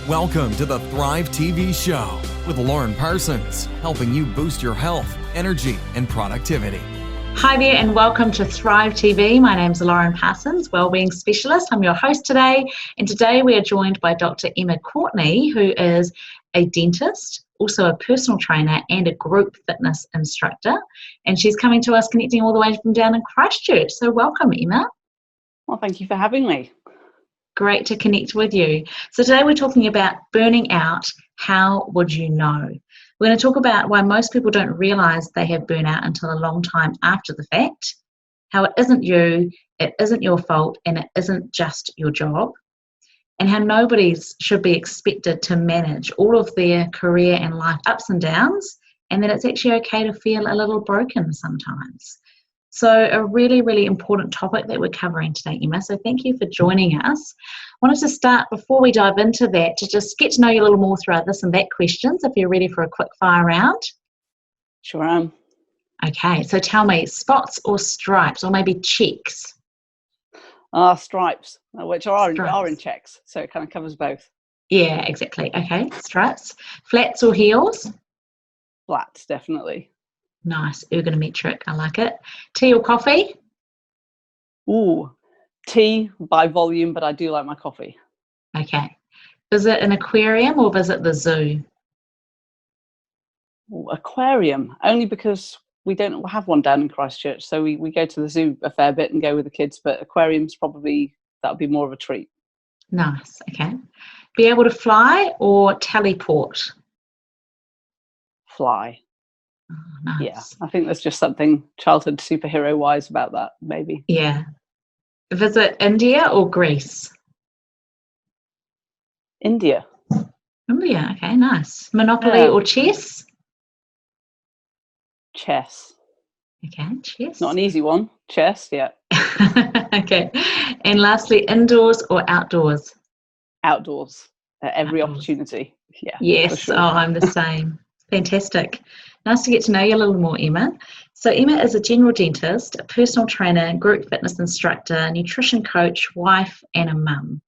Welcome to the Thrive TV Show with Lauren Parsons, helping you boost your health, energy, and productivity. Hi there and welcome to Thrive TV. My name's Lauren Parsons, Wellbeing Specialist. I'm your host today, and today we are joined by Dr. Emma Courtney, who is a dentist, also a personal trainer and a group fitness instructor, and she's coming to us connecting all the way from down in Christchurch. So welcome, Emma. Well, thank you for having me. Great to connect with you. So today we're talking about burning out. How would you know? We're going to talk about why most people don't realise they have burnout until a long time after the fact, how it isn't you, it isn't your fault, and it isn't just your job, and how nobody should be expected to manage all of their career and life ups and downs, and that it's actually okay to feel a little broken sometimes. So a really, really important topic that we're covering today, Emma. So thank you for joining us. I wanted to start, before we dive into that, to just get to know you a little more throughout this and that questions, if you're ready for a quick fire round. Sure am. Okay, so tell me, spots or stripes, or maybe checks? Stripes, which are in checks, so it kind of covers both. Yeah, exactly. Okay, stripes. Flats or heels? Flats, definitely. Nice, ergonometric, I like it. Tea or coffee? Ooh, tea by volume, but I do like my coffee. Okay. Visit an aquarium or visit the zoo? Ooh, aquarium, only because we don't have one down in Christchurch, so we go to the zoo a fair bit and go with the kids, but aquarium's probably, that would be more of a treat. Nice, okay. Be able to fly or teleport? Fly. Oh, nice. Yeah, I think there's just something childhood superhero wise about that, maybe. Yeah. Visit India or Greece? India. India, okay, nice. Monopoly Yeah. or chess? Chess. Okay, chess. Not an easy one. Chess, yeah. Okay. And lastly, indoors or outdoors? Outdoors. At every Outdoors. Opportunity. Yeah. Yes, For sure. oh, I'm the same. Fantastic. Nice to get to know you a little more, Emma. So Emma is a general dentist, a personal trainer, group fitness instructor, nutrition coach, wife, and a mum.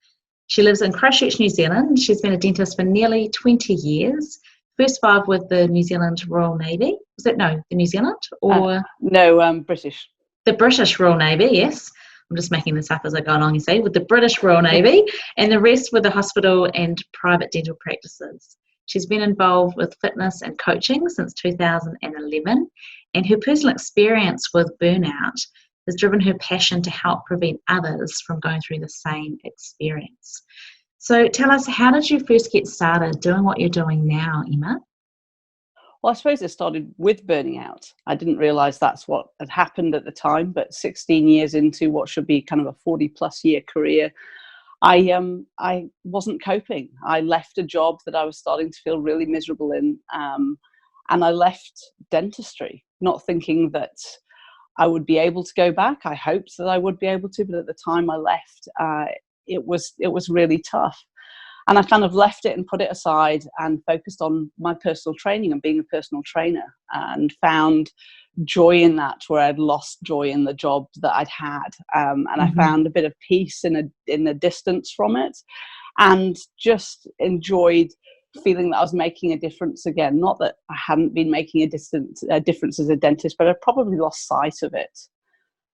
She lives in Christchurch, New Zealand. She's been a dentist for nearly 20 years. First 5 with the New Zealand Royal Navy. Was it, no, the New Zealand? Or No, British. the British Royal Navy, yes. I'm just making this up as I go along, you see, with the British Royal Navy, and the rest with the hospital and private dental practices. She's been involved with fitness and coaching since 2011, and her personal experience with burnout has driven her passion to help prevent others from going through the same experience. So tell us, how did you first get started doing what you're doing now, Emma? Well, I suppose it started with burning out. I didn't realise that's what had happened at the time, but 16 years into what should be kind of a 40-plus year career, I wasn't coping. I left a job that I was starting to feel really miserable in, and I left dentistry, not thinking that I would be able to go back. I hoped that I would be able to, but at the time I left, it was really tough. And I kind of left it and put it aside and focused on my personal training and being a personal trainer, and found joy in that where I'd lost joy in the job that I'd had. And I found a bit of peace in the distance from it, and just enjoyed feeling that I was making a difference again. Not that I hadn't been making a difference as a dentist, but I probably lost sight of it.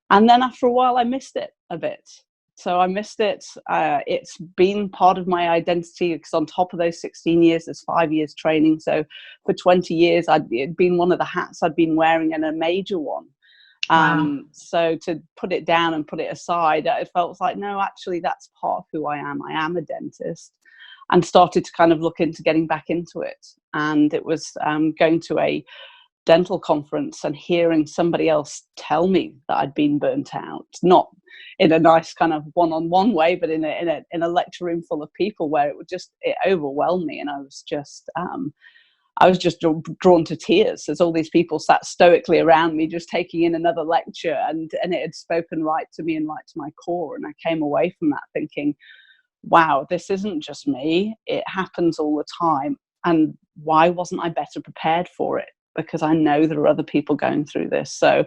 And then after a while, I missed it a bit. So I missed it. It's been part of my identity, because on top of those 16 years, there's 5 years training. So for 20 years, it'd been one of the hats I'd been wearing, and a major one. Wow. So to put it down and put it aside, it felt like, no, actually, that's part of who I am. I am a dentist. And started to kind of look into getting back into it. And it was going to a dental conference and hearing somebody else tell me that I'd been burnt out, not in a nice kind of one-on-one way, but in a lecture room full of people, where it overwhelmed me, and I was just drawn to tears as all these people sat stoically around me, just taking in another lecture, and it had spoken right to me and right to my core. And I came away from that thinking, wow, this isn't just me, it happens all the time, and why wasn't I better prepared for it? Because I know there are other people going through this. So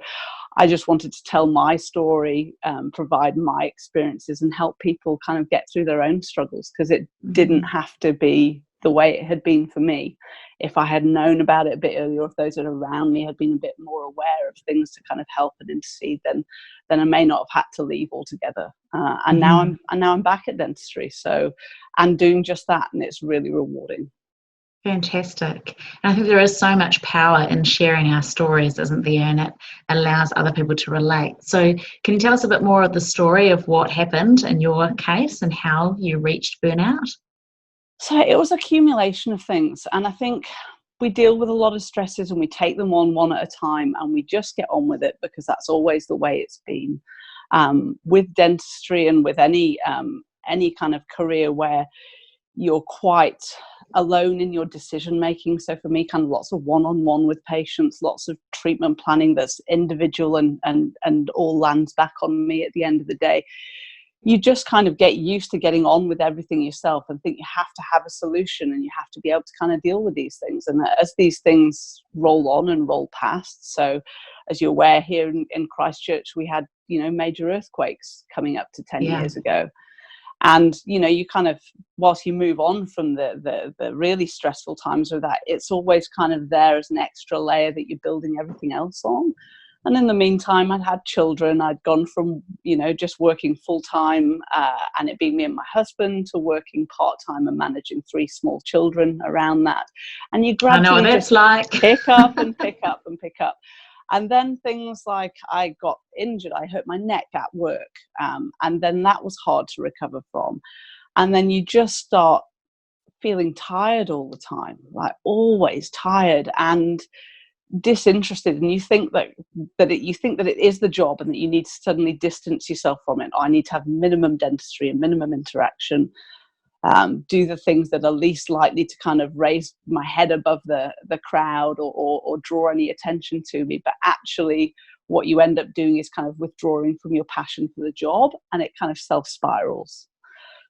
I just wanted to tell my story, provide my experiences, and help people kind of get through their own struggles, because it didn't have to be the way it had been for me. If I had known about it a bit earlier, or if those that are around me had been a bit more aware of things to kind of help and intercede, then I may not have had to leave altogether. And now I'm back at dentistry, so I'm doing just that, and it's really rewarding. Fantastic. And I think there is so much power in sharing our stories, isn't there? And it allows other people to relate. So can you tell us a bit more of the story of what happened in your case and how you reached burnout? So it was accumulation of things. And I think we deal with a lot of stresses and we take them on one at a time, and we just get on with it, because that's always the way it's been. With dentistry and with any kind of career where you're quite alone in your decision making. So for me, kind of lots of one-on-one with patients, lots of treatment planning that's individual and all lands back on me at the end of the day. You just kind of get used to getting on with everything yourself and think you have to have a solution, and you have to be able to kind of deal with these things. And as these things roll on and roll past, so as you're aware, here in Christchurch, we had, major earthquakes coming up to 10 years ago. And, you kind of, whilst you move on from the really stressful times of that, it's always kind of there as an extra layer that you're building everything else on. And in the meantime, I'd had children. I'd gone from, just working full time and it being me and my husband, to working part time and managing 3 small children around that. And you gradually just pick up and pick up and pick up. And then things like I got injured, I hurt my neck at work. And then that was hard to recover from. And then you just start feeling tired all the time, like always tired and disinterested. And you think that it is the job, and that you need to suddenly distance yourself from it. I need to have minimum dentistry and minimum interaction. Do the things that are least likely to kind of raise my head above the crowd or draw any attention to me. But actually what you end up doing is kind of withdrawing from your passion for the job, and it kind of self-spirals.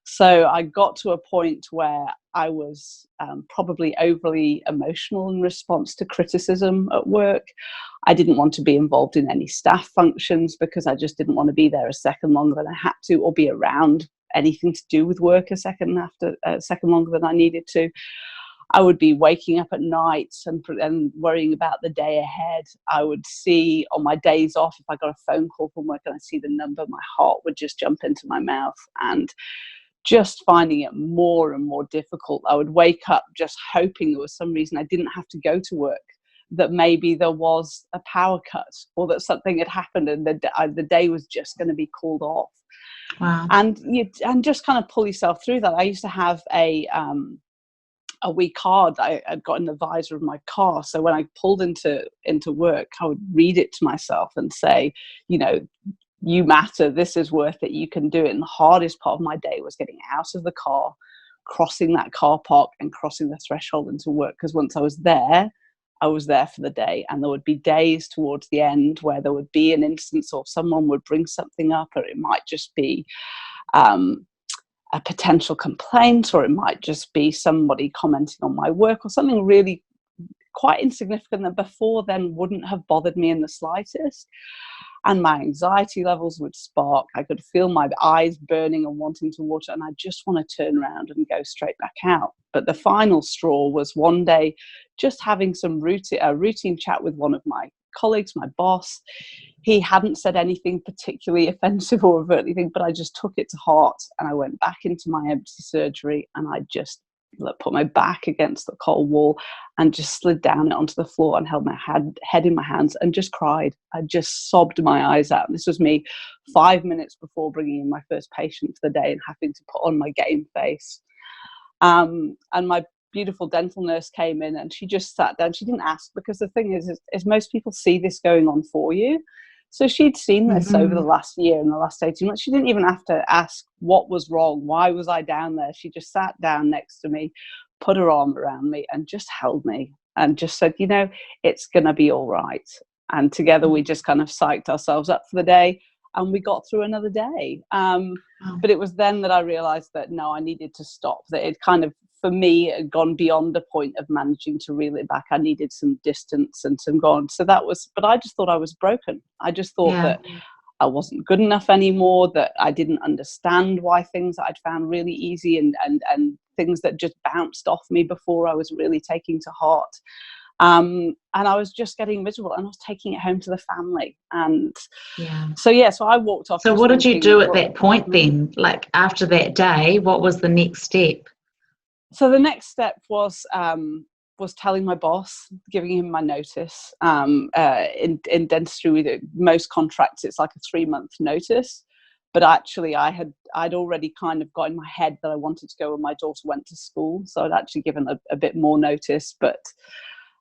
So I got to a point where I was probably overly emotional in response to criticism at work. I didn't want to be involved in any staff functions, because I just didn't want to be there a second longer than I had to, or be around anything to do with work a second longer than I needed to. I would be waking up at night and worrying about the day ahead. I would see on my days off, if I got a phone call from work and I see the number, my heart would just jump into my mouth, and just finding it more and more difficult. I would wake up just hoping there was some reason I didn't have to go to work, that maybe there was a power cut, or that something had happened and the day was just going to be called off. Wow. And just kind of pull yourself through that. I used to have a wee card I had got in the visor of my car. So when I pulled into work, I would read it to myself and say, you matter, this is worth it, you can do it. And the hardest part of my day was getting out of the car, crossing that car park and crossing the threshold into work. Because once I was there for the day. And there would be days towards the end where there would be an instance, or someone would bring something up, or it might just be a potential complaint, or it might just be somebody commenting on my work, or something really quite insignificant that before then wouldn't have bothered me in the slightest. And my anxiety levels would spark. I could feel my eyes burning and wanting to watch, and I just want to turn around and go straight back out. But the final straw was one day just having a routine chat with one of my colleagues, my boss. He hadn't said anything particularly offensive or overt anything, but I just took it to heart, and I went back into my empty surgery, and I just put my back against the cold wall and just slid down onto the floor and held my head in my hands and just cried. I just sobbed my eyes out. And this was me 5 minutes before bringing in my first patient for the day and having to put on my game face. And my beautiful dental nurse came in, and she just sat down. She didn't ask, because the thing is most people see this going on for you. So she'd seen this over the last year and the last 18 months. She didn't even have to ask what was wrong. Why was I down there? She just sat down next to me, put her arm around me, and just held me and just said, it's going to be all right. And together we just kind of psyched ourselves up for the day, and we got through another day. But it was then that I realized that, no, I needed to stop, that it kind of for me, it had gone beyond the point of managing to reel it back. I needed some distance and some gone. So that was, but I just thought I was broken. I just thought that I wasn't good enough anymore, that I didn't understand why things that I'd found really easy and things that just bounced off me before I was really taking to heart. And I was just getting miserable, and I was taking it home to the family. And so I walked off. So what did you do at that point then? Like after that day, what was the next step? So the next step was telling my boss, giving him my notice. In dentistry, with most contracts, it's like a 3-month notice. But actually, I'd already kind of got in my head that I wanted to go when my daughter went to school. So I'd actually given a bit more notice. But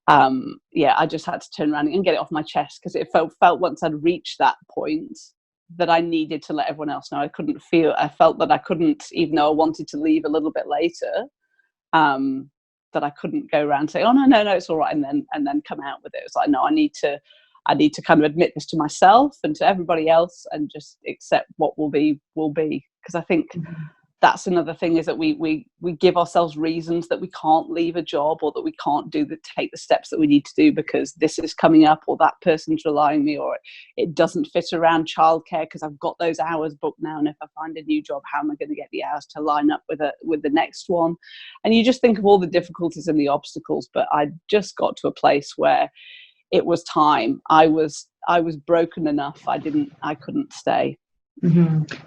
I just had to turn around and get it off my chest, because it felt once I'd reached that point that I needed to let everyone else know. I felt that I couldn't, even though I wanted to leave a little bit later, that I couldn't go around and say, oh no, it's all right, and then come out with it. It was like, no, I need to kind of admit this to myself and to everybody else, and just accept what will be. Because I think that's another thing, is that we give ourselves reasons that we can't leave a job, or that we can't take the steps that we need to do because this is coming up, or that person's relying on me, or it doesn't fit around childcare because I've got those hours booked now, and if I find a new job, how am I going to get the hours to line up with the next one? And you just think of all the difficulties and the obstacles. But I just got to a place where it was time. I was broken enough. I couldn't stay.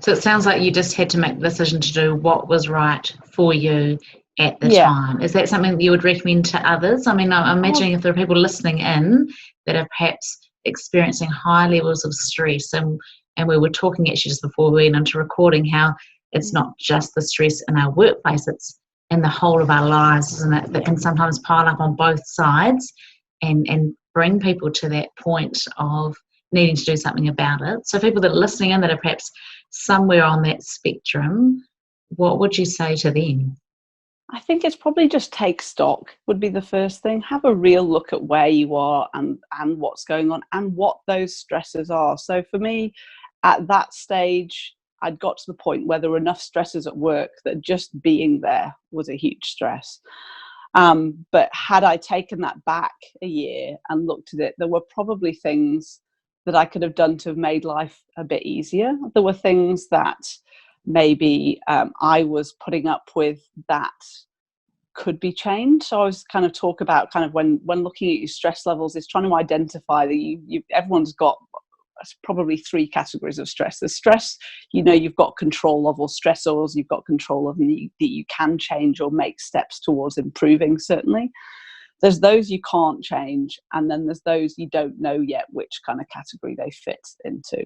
So it sounds like you just had to make the decision to do what was right for you at the time. Is that something that you would recommend to others? I mean, I'm imagining if there are people listening in that are perhaps experiencing high levels of stress, and we were talking actually just before we went into recording how it's not just the stress in our workplace, it's in the whole of our lives, isn't it? That can sometimes pile up on both sides and bring people to that point of needing to do something about it. So people that are listening in that are perhaps somewhere on that spectrum, what would you say to them? I think it's probably just take stock would be the first thing. Have a real look at where you are and what's going on and what those stresses are. So for me, at that stage, I'd got to the point where there were enough stresses at work that just being there was a huge stress. But had I taken that back a year and looked at it, there were probably things that I could have done to have made life a bit easier. There were things that maybe I was putting up with that could be changed. So I was kind of talk about kind of when looking at your stress levels, is trying to identify that everyone's got probably 3 categories of stress. There's stress, you've got control of, or stressors you've got control of, and that you can change or make steps towards improving, certainly. There's those you can't change, and then there's those you don't know yet which kind of category they fit into.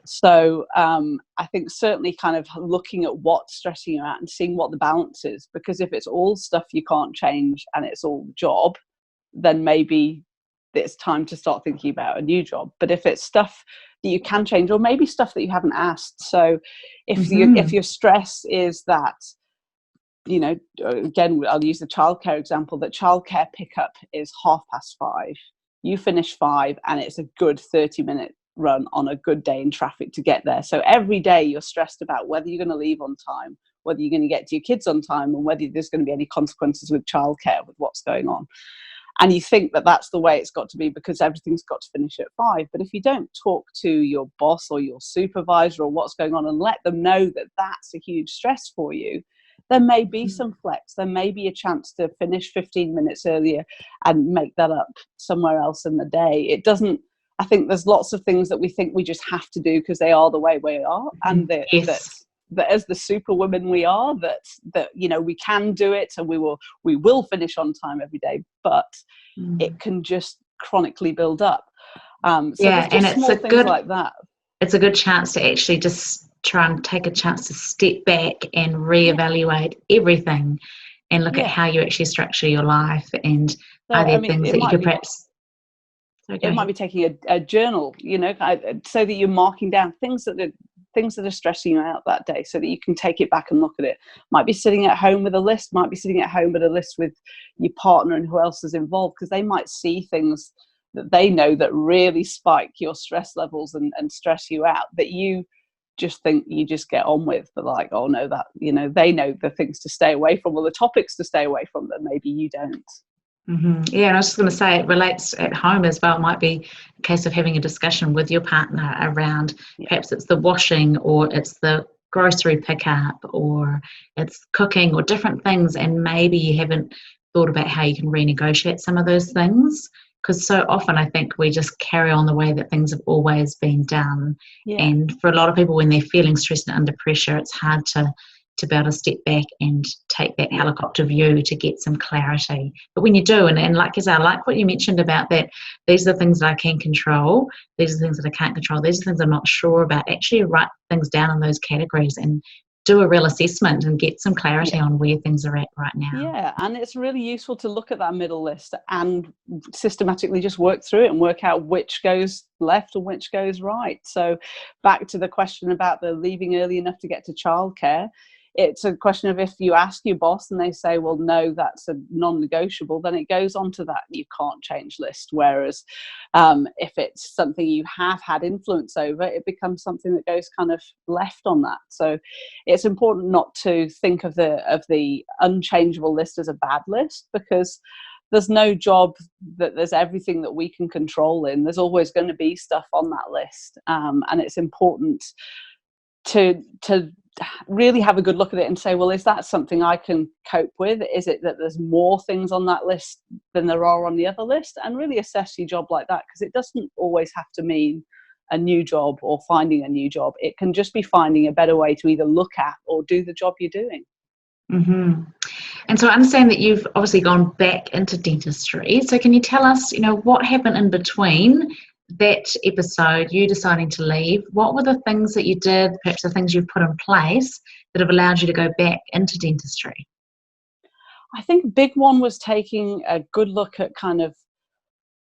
So I think certainly kind of looking at what's stressing you out and seeing what the balance is, because if it's all stuff you can't change and it's all job, then maybe it's time to start thinking about a new job. But if it's stuff that you can change, or maybe stuff that you haven't asked, so if your stress is that, again, I'll use the childcare example, that childcare pickup is 5:30. You finish 5 and it's a good 30-minute run on a good day in traffic to get there. So every day you're stressed about whether you're going to leave on time, whether you're going to get to your kids on time, and whether there's going to be any consequences with childcare, with what's going on. And you think that that's the way it's got to be because everything's got to finish at 5. But if you don't talk to your boss or your supervisor or what's going on and let them know that that's a huge stress for you, there may be some flex. There may be a chance to finish 15 minutes earlier and make that up somewhere else in the day. It doesn't, I think there's lots of things that we think we just have to do because they are the way we are. And that as the superwomen we are, that we can do it and we will finish on time every day, but it can just chronically build up. And it's like that. It's a good chance to actually just try and take a chance to step back and reevaluate everything and look at how you actually structure your life, and are there things that you could perhaps... It might be taking a journal, so that you're marking down things that are stressing you out that day, so that you can take it back and look at it. Might be sitting at home with a list, might be sitting at home with a list with your partner and who else is involved, because they might see things that they know that really spike your stress levels and stress you out, that you just think you just get on with, but like, oh no, that, you know, they know the things to stay away from or the topics to stay away from that maybe you don't. Yeah, and I was just going to say it relates at home as well. It might be a case of having a discussion with your partner around perhaps it's the washing or it's the grocery pickup or it's cooking or different things, and maybe you haven't thought about how you can renegotiate some of those things, because so often I think we just carry on the way that things have always been done. And for a lot of people, when they're feeling stressed and under pressure, it's hard to be able to step back and take that helicopter view to get some clarity. But when you do, and like I said, I like what you mentioned about that, these are the things that I can control, these are the things that I can't control, these are the things I'm not sure about. Actually write things down in those categories and do a real assessment and get some clarity on where things are at right now. Yeah, and it's really useful to look at that middle list and systematically just work through it and work out which goes left and which goes right. So back to the question about the leaving early enough to get to childcare, it's a question of if you ask your boss and they say, well, no, that's a non-negotiable, then it goes on to that you can't change list. Whereas if it's something you have had influence over, it becomes something that goes kind of left on that. So it's important not to think of the unchangeable list as a bad list, because there's no job that there's everything that we can control in. There's always going to be stuff on that list. And it's important to really have a good look at it and say, well, is that something I can cope with? Is it that there's more things on that list than there are on the other list? And really assess your job like that, because it doesn't always have to mean a new job or finding a new job. It can just be finding a better way to either look at or do the job you're doing. Mm-hmm. And so I understand that you've obviously gone back into dentistry. So can you tell us, you know, what happened in between that episode, you deciding to leave? What were the things that you did, perhaps the things you've put in place that have allowed you to go back into dentistry? I think a big one was taking a good look at kind of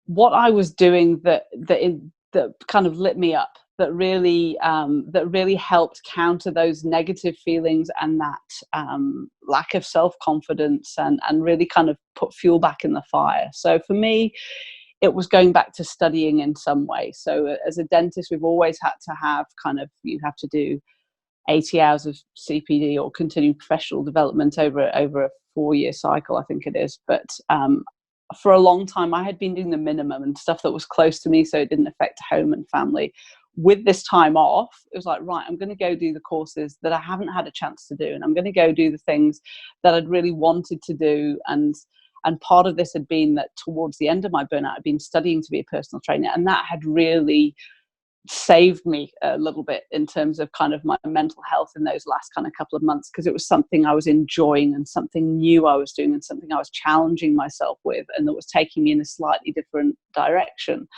what I was doing that kind of lit me up, that really helped counter those negative feelings and that lack of self-confidence, and really kind of put fuel back in the fire. So for me, it was going back to studying in some way. So as a dentist, we've always had to have you have to do 80 hours of CPD or continuing professional development over a 4-year cycle, I think it is. But for a long time, I had been doing the minimum and stuff that was close to me, so it didn't affect home and family. With this time off, it was like, right, I'm going to go do the courses that I haven't had a chance to do, and I'm going to go do the things that I'd really wanted to do. And part of this had been that towards the end of my burnout, I'd been studying to be a personal trainer, and that had really saved me a little bit in terms of kind of my mental health in those last kind of couple of months, because it was something I was enjoying and something new I was doing and something I was challenging myself with, and that was taking me in a slightly different direction.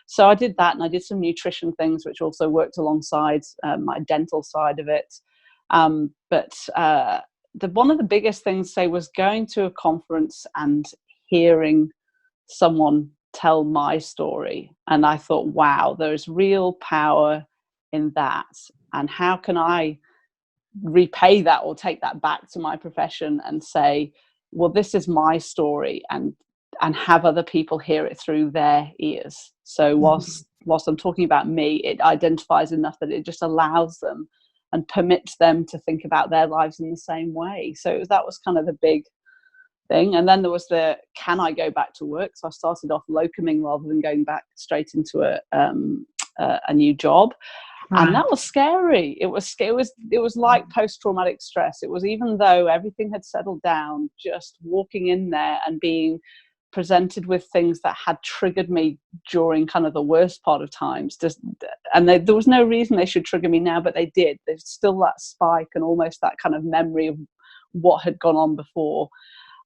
So I did that, and I did some nutrition things, which also worked alongside my dental side of it. But one of the biggest things, say, was going to a conference and hearing someone tell my story. And I thought, wow, there's real power in that. And how can I repay that or take that back to my profession and say, well, this is my story, and have other people hear it through their ears. So whilst I'm talking about me, it identifies enough that it just allows them and permits them to think about their lives in the same way. So that was kind of the big thing. And then there was can I go back to work? So I started off locuming rather than going back straight into a new job. Right. And that was scary. It was like post-traumatic stress. It was, even though everything had settled down, just walking in there and being presented with things that had triggered me during kind of the worst part of times. There was no reason they should trigger me now, but they did. There's still that spike and almost that kind of memory of what had gone on before.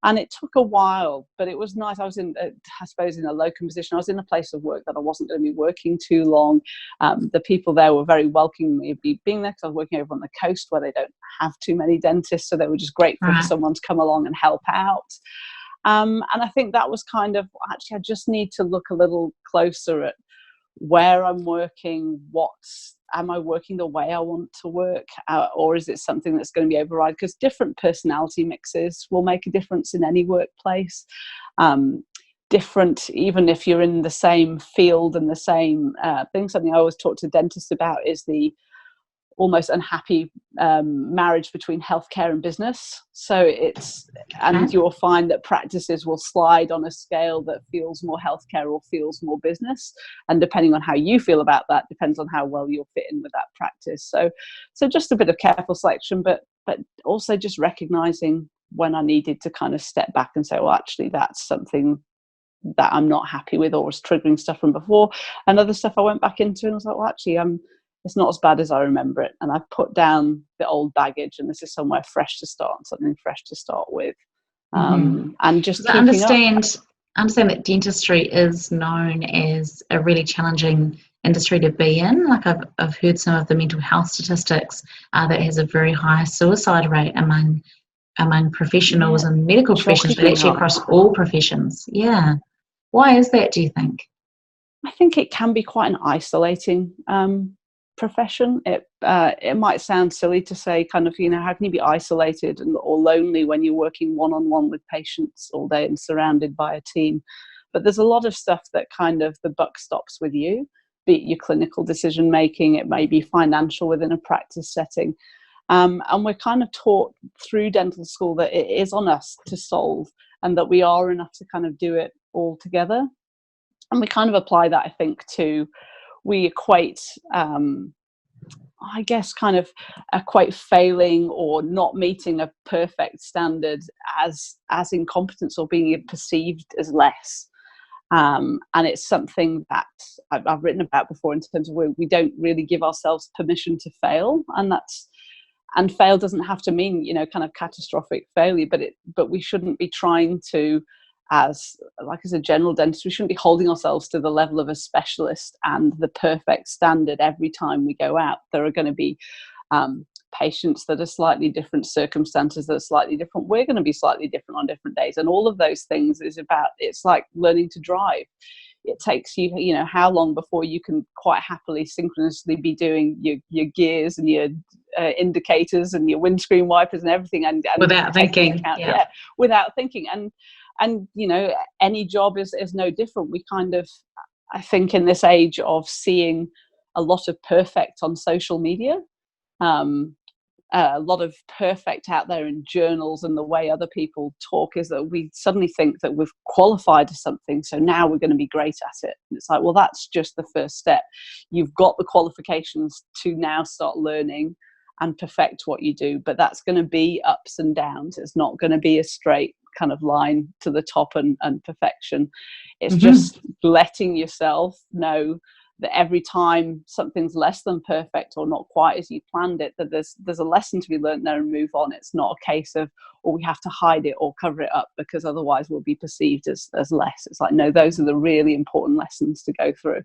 And it took a while, but it was nice. I was in a locum position. I was in a place of work that I wasn't going to be working too long. The people there were very welcoming me being there, because I was working over on the coast where they don't have too many dentists. So they were just grateful for someone to come along and help out. And I think that was kind of, actually, I just need to look a little closer at where I'm working. Am I working the way I want to work? Or is it something that's going to be override? Because different personality mixes will make a difference in any workplace. Different, even if you're in the same field and the same thing. Something I always talk to dentists about is almost unhappy marriage between healthcare and business. So and you'll find that practices will slide on a scale that feels more healthcare or feels more business. And depending on how you feel about that, depends on how well you'll fit in with that practice. So just a bit of careful selection, but also just recognizing when I needed to kind of step back and say, well, actually, that's something that I'm not happy with or was triggering stuff from before. And other stuff I went back into and was like, well, actually, it's not as bad as I remember it. And I've put down the old baggage, and this is somewhere fresh to start, something fresh to start with. And just keeping understand that dentistry is known as a really challenging industry to be in. Like I've heard some of the mental health statistics that has a very high suicide rate among professionals and medical professions, but actually across all professions. Yeah. Why is that, do you think? I think it can be quite an isolating profession. It might sound silly to say kind of, how can you be isolated or lonely when you're working one-on-one with patients all day and surrounded by a team? But there's a lot of stuff that kind of the buck stops with you, be it your clinical decision making, it may be financial within a practice setting. And we're kind of taught through dental school that it is on us to solve, and that we are enough to kind of do it all together. And we kind of apply that, I think, we equate, equate failing or not meeting a perfect standard as incompetence or being perceived as less. And it's something that I've written about before in terms of where we don't really give ourselves permission to fail. And fail doesn't have to mean, kind of catastrophic failure, but we shouldn't be trying to, as a general dentist, we shouldn't be holding ourselves to the level of a specialist and the perfect standard every time we go out. There are going to be patients that are slightly different, circumstances that are slightly different. We're going to be slightly different on different days. And all of those things it's like learning to drive. It takes you, how long before you can quite happily synchronously be doing your gears and your indicators and your windscreen wipers and everything, and without thinking, without thinking. And any job is no different. We kind of, I think, in this age of seeing a lot of perfect on social media, a lot of perfect out there in journals, and the way other people talk is that we suddenly think that we've qualified to something, so now we're going to be great at it. And it's like, well, that's just the first step. You've got the qualifications to now start learning and perfect what you do, but that's going to be ups and downs. It's not going to be a straight kind of line to the top and perfection. It's just letting yourself know that every time something's less than perfect or not quite as you planned it, that there's a lesson to be learned there and move on. It's not a case of, we have to hide it or cover it up because otherwise we'll be perceived as less. It's like, no, those are the really important lessons to go through.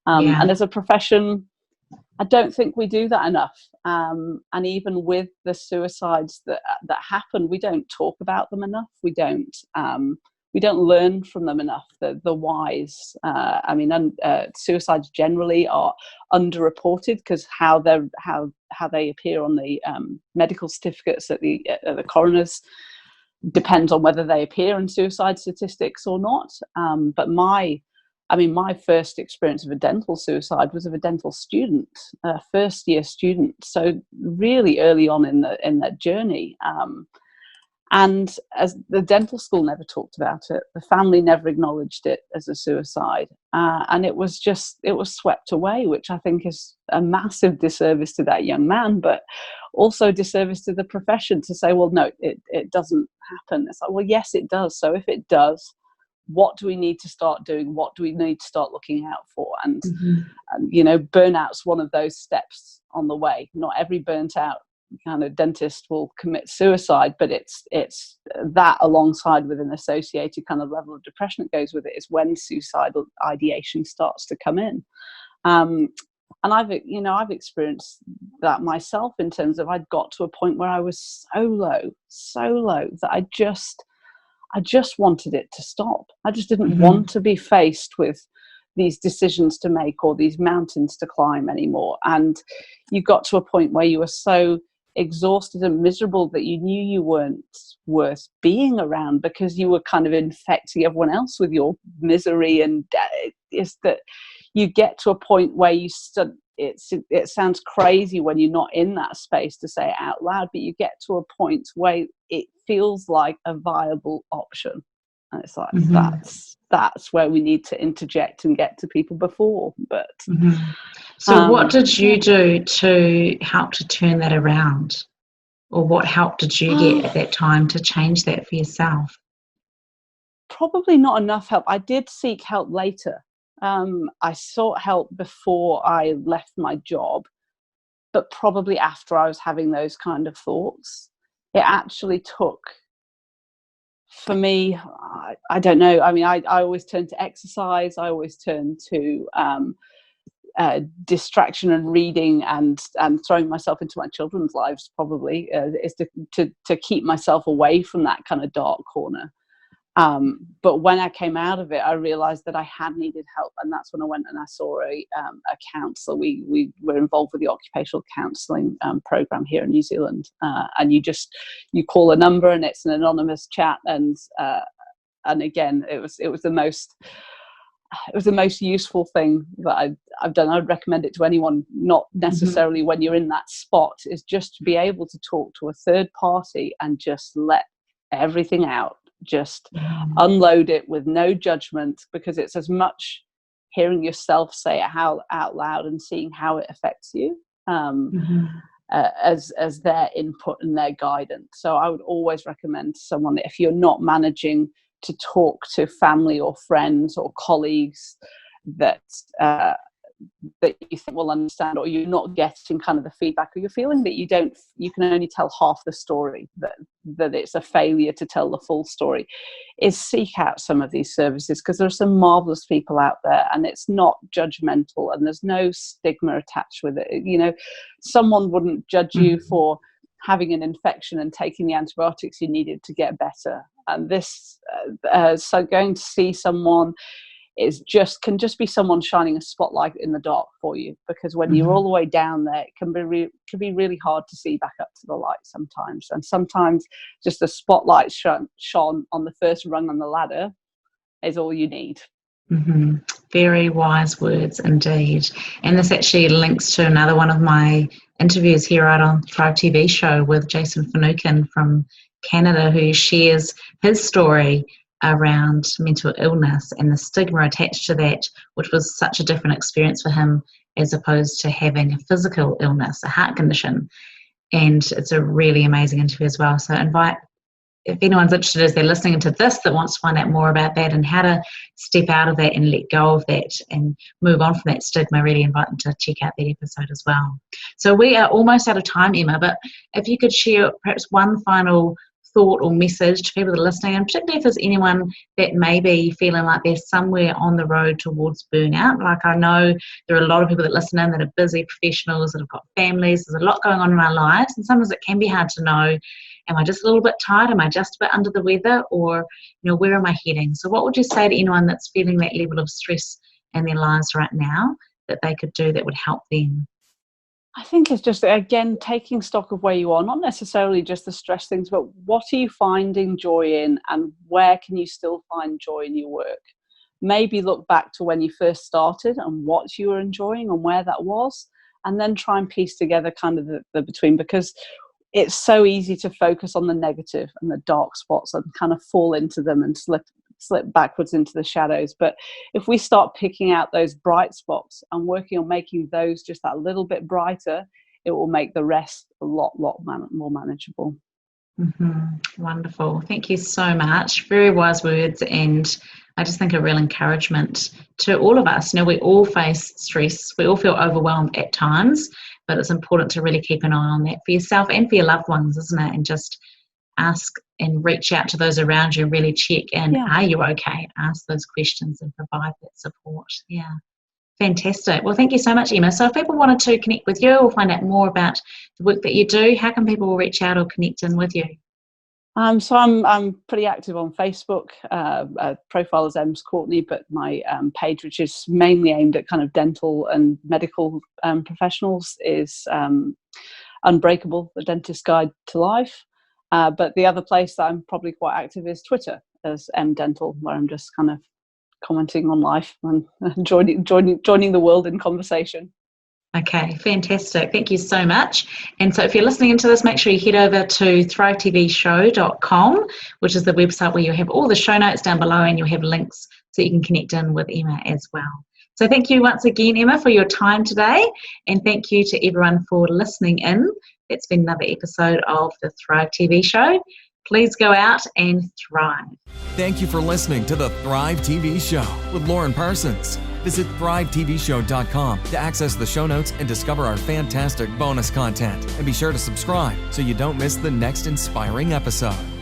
And as a profession, I don't think we do that enough. And even with the suicides that happen, we don't talk about them enough. We don't learn from them enough, the whys. Suicides generally are underreported because how they appear on the medical certificates at the coroners depends on whether they appear in suicide statistics or not. But my first experience of a dental suicide was of a dental student, a first-year student. So really early on in that journey. And as the dental school never talked about it, the family never acknowledged it as a suicide. And it was swept away, which I think is a massive disservice to that young man, but also a disservice to the profession to say, well, no, it doesn't happen. It's like, well, yes, it does. So if it does, what do we need to start doing? What do we need to start looking out for? And burnout's one of those steps on the way. Not every burnt out kind of dentist will commit suicide, but it's that alongside with an associated kind of level of depression that goes with it is when suicidal ideation starts to come in. And I've experienced that myself in terms of I'd got to a point where I was so low that I just wanted it to stop. I just didn't want to be faced with these decisions to make or these mountains to climb anymore. And you got to a point where you were so exhausted and miserable that you knew you weren't worth being around because you were kind of infecting everyone else with your misery. And is that you get to a point where you it sounds crazy when you're not in that space to say it out loud, but you get to a point where it feels like a viable option, and it's like that's where we need to interject and get to people before. But so what did you do to help to turn that around, or what help did you get at that time to change that for yourself? Probably not enough help. I did seek help later. I sought help before I left my job, but probably after I was having those kind of thoughts. It actually took, for me, I don't know. I mean, I always turn to exercise. I always turn to distraction and reading and throwing myself into my children's lives, probably, is to keep myself away from that kind of dark corner. But when I came out of it, I realized that I had needed help, and that's when I went and I saw a counsellor. We were involved with the occupational counselling program here in New Zealand, and you call a number and it's an anonymous chat, and again, it was the most useful thing that I've done. I'd recommend it to anyone, not necessarily when you're in that spot, is just to be able to talk to a third party and just let everything out. Just unload it with no judgment, because it's as much hearing yourself say it out loud and seeing how it affects you as their input and their guidance. So I would always recommend to someone that if you're not managing to talk to family or friends or colleagues that you think will understand, or you're not getting kind of the feedback, or you're feeling that you can only tell half the story, that it's a failure to tell the full story, is seek out some of these services, because there are some marvelous people out there, and it's not judgmental, and there's no stigma attached with it. You know, someone wouldn't judge you for having an infection and taking the antibiotics you needed to get better. And this, so going to see someone can just be someone shining a spotlight in the dark for you, because when you're all the way down there, it can be really hard to see back up to the light sometimes. And sometimes just a spotlight shone on the first rung on the ladder is all you need. Very wise words indeed. And this actually links to another one of my interviews here right on Thrive TV show with Jason Finucane from Canada, who shares his story around mental illness and the stigma attached to that, which was such a different experience for him as opposed to having a physical illness, a heart condition. And it's a really amazing interview as well. So if anyone's interested as they're listening to this that wants to find out more about that and how to step out of that and let go of that and move on from that stigma, I really invite them to check out that episode as well. So we are almost out of time, Emma, but if you could share perhaps one final thought or message to people that are listening, and particularly if there's anyone that may be feeling like they're somewhere on the road towards burnout. Like, I know there are a lot of people that listen in that are busy professionals that have got families. There's a lot going on in our lives, and sometimes it can be hard to know, am I just a little bit tired? Am I just a bit under the weather? Or, where am I heading? So what would you say to anyone that's feeling that level of stress in their lives right now that they could do that would help them? I think it's just, again, taking stock of where you are, not necessarily just the stress things, but what are you finding joy in, and where can you still find joy in your work? Maybe look back to when you first started and what you were enjoying and where that was, and then try and piece together kind of the between, because it's so easy to focus on the negative and the dark spots and kind of fall into them and slip backwards into the shadows. But if we start picking out those bright spots and working on making those just that little bit brighter, it will make the rest a lot more manageable. Wonderful. Thank you so much. Very wise words, and I just think a real encouragement to all of us. We all face stress. We all feel overwhelmed at times, but it's important to really keep an eye on that for yourself and for your loved ones, isn't it? And just ask and reach out to those around you, really check in. Are you okay? Ask those questions and provide that support. Yeah. Fantastic. Well, thank you so much, Emma. So if people wanted to connect with you or find out more about the work that you do, how can people reach out or connect in with you? So I'm pretty active on Facebook. Profile is Ems Courtney, but my page, which is mainly aimed at kind of dental and medical professionals, is Unbreakable, the Dentist's Guide to Life. But the other place that I'm probably quite active is Twitter as Dental, where I'm just kind of commenting on life and joining the world in conversation. Okay, fantastic. Thank you so much. And so if you're listening into this, make sure you head over to thrivetvshow.com, which is the website where you have all the show notes down below, and you'll have links so you can connect in with Emma as well. So thank you once again, Emma, for your time today. And thank you to everyone for listening in. It's been another episode of the Thrive TV Show. Please go out and thrive. Thank you for listening to the Thrive TV Show with Lauren Parsons. Visit thrivetvshow.com to access the show notes and discover our fantastic bonus content. And be sure to subscribe so you don't miss the next inspiring episode.